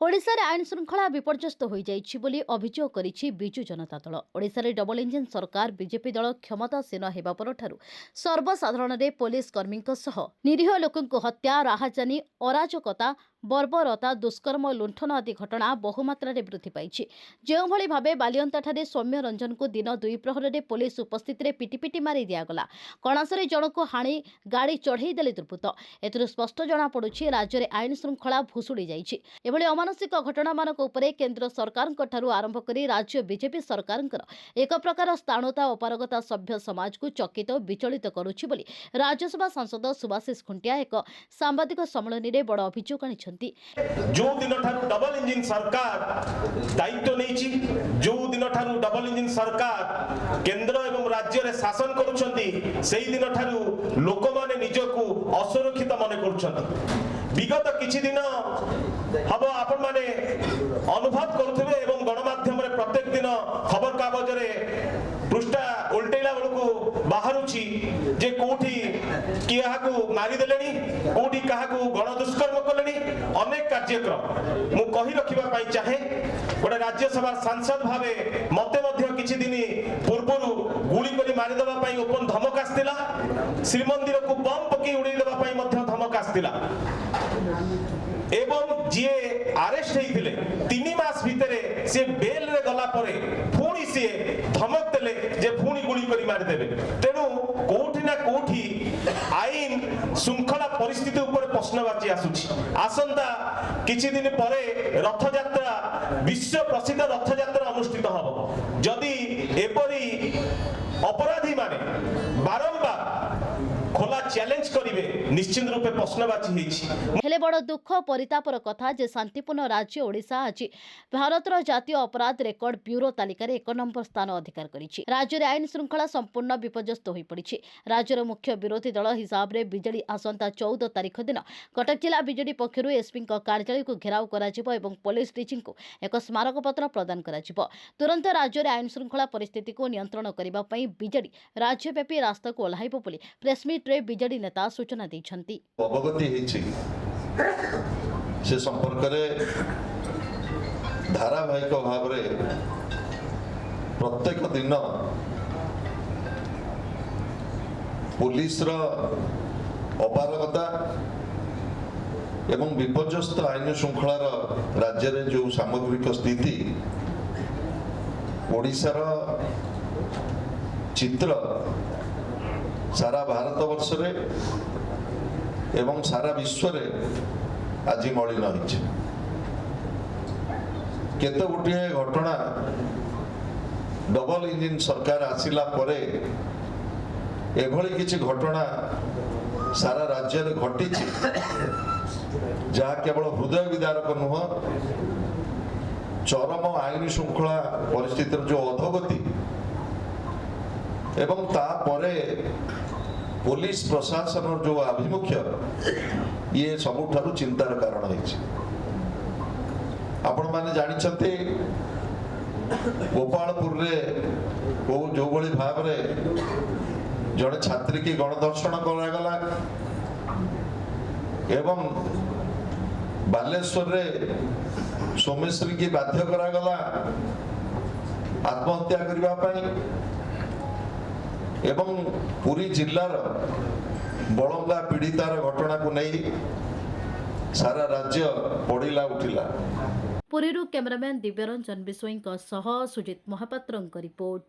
ओडिशारे आईन श्रृंखला विपर्यस्त हो जाइछि बोली अभियोग करिछि बिजु जनता दल। ओडिशारे डबल इंजिन सरकार बीजेपी दल क्षमतासीन हेबा परठारु सर्वसाधारण रे पुलिस कर्मीक सह निरीह लोकंकु हत्या, राहाजानी, अराजकता, बर्बरता, दुष्कर्म, लुंठन आदि घटना बहुमात्रा वृद्धि पाई। जो भाव बालियंताठारे सौम्य रंजन को दिन 2 प्रहर में पुलिस उपस्थित रे पिटी मारी दिगला। कणासरे जनक हाणी गाड़ी चढ़ई देले दुर्बृत्त। एथुरु स्पष्ट जना पड़ुछि राज्य में आईन श्रृंखला भुशुड़ी जाइछि। एभली अमानसिक घटना मानक उपरे केंद्र सरकार आरंभ करी राज्य बीजेपी सरकार एक प्रकार स्थाणुता अपारगता सभ्य समाज को चकित और विचलित करुछि बोली राज्यसभा सांसद सुभाषिष खुंटिया एक सांबादिक सम्मेलन में बड़ अभियोग आनी। जो दिन ठारू डबल इंजिन सरकार दायित्व नहीं, जो दिन ठारू डबल इंजिन सरकार केंद्र एवं राज्य रे शासन करुछंती सेही दिन ठारू लोक माने निजको असुरक्षित माने करुछंती। विगत किछि दिन हम आपण माने अनुभव करुथिबे एवं गणमाध्यम रे प्रत्येक दिन खबर कागज रे पृष्ठा उल्टेला बेलू बाहरुची जे कोठी कियाकू मारी देलेनी, कोठी काहाकू गण दुष्कर्म कलेनी, अनेक कार्यक्रम मु कहि रखिबा पाई चाहे। गोटे राज्यसभा सांसद भावे मते मध्य किछि दिन पूर्वरु गुली करी मारी देबा पाई ओपन धमक आस्तिला, श्रीमंदिर को बम पकी उड़ी देबा पाई मध्य धमक आस्तिला एवं जी अरेस्ट होइथिले 3 मास भितरे से बेल रे गला परे पुणी से धमक देले जे पुणी गुली करी मारी देबे। तेनु कोठी ना कोठी आईन श्रृंखला परिस्थिति ऊपर प्रश्नवाची आसुछि। आसंता किछि दिन परे रथ यात्रा विश्व प्रसिद्ध रथ यात्रा अनुष्ठित हबो। जदि एपरी अपराधी माने बारंबार खोला चैलेंज करिवे निश्चित रूपे प्रश्नवाची हेछि। हेले बड़ दुख परितापर कथा जे शांतिपूर्ण राज्य ओडिशा आज भारतर जातीय अपराध रेकर्ड ब्यूरो तालिकार 1 नंबर स्थान अधिकार करिछि। राज्य आईन श्रृंखला संपूर्ण विपर्यस्त होई पड़िछि। राज्यर मुख्य विरोधी दल हिसाब रे बिजेडी आसंता 14 तारिख दिन कटक जिला बिजेडी पक्षरु एसपी कार्यालय को घेराव कराजिबो एवं पुलिस डीजी को एक स्मारक पत्र प्रदान कराजिबो। तुरंत राज्य आईन श्रृंखला परिस्थिति को नियंत्रण करबा पई बिजेडी राज्यव्यापी रास्ता को ओह्लाइबो बोली प्रेस मीट रे बिजेडी नेता सूचना दैछंती। अवगति हेछि से संपर्क रे धारावाहिक भाव रे प्रत्येक दिन पुलिस रो अपारगता एवं विपर्यस्त आईन श्रृंखला राज्य रे जो सामग्रिक स्थिति ओडिशा रो चित्र सारा भारत वर्ष रे एवं सारा विश्व रे आज मलिन होइछ। केते गोटे घटना डबल इंजिन सरकार आसिला परे एभली किछि घटना सारा राज्य रे घटिछि जहा केवल हृदय विदारक नुह, चरम आईन श्रृंखला परिस्थितिर जो अधोगति एवं तापरे पुलिस प्रशासन जो आभिमुख्य ये सबुठारु चिंतार कारण है। आपण माने जानिछन्ते गोपालपुर रे जो भली भाव रे जड़े छात्री की गणदर्शन करागला एवं बालेश्वर रे सोमेश्वरी की बाध्य करागला आत्महत्या करबा पई एवं पूरी जिल्लार बलंगा पीड़ितार घटना को नहीं सारा राज्य पड़िला उठिला। पुरीरू कैमरामैन दिव्यरंजन बिश्वईंक सह सुजित महापात्रंक रिपोर्ट।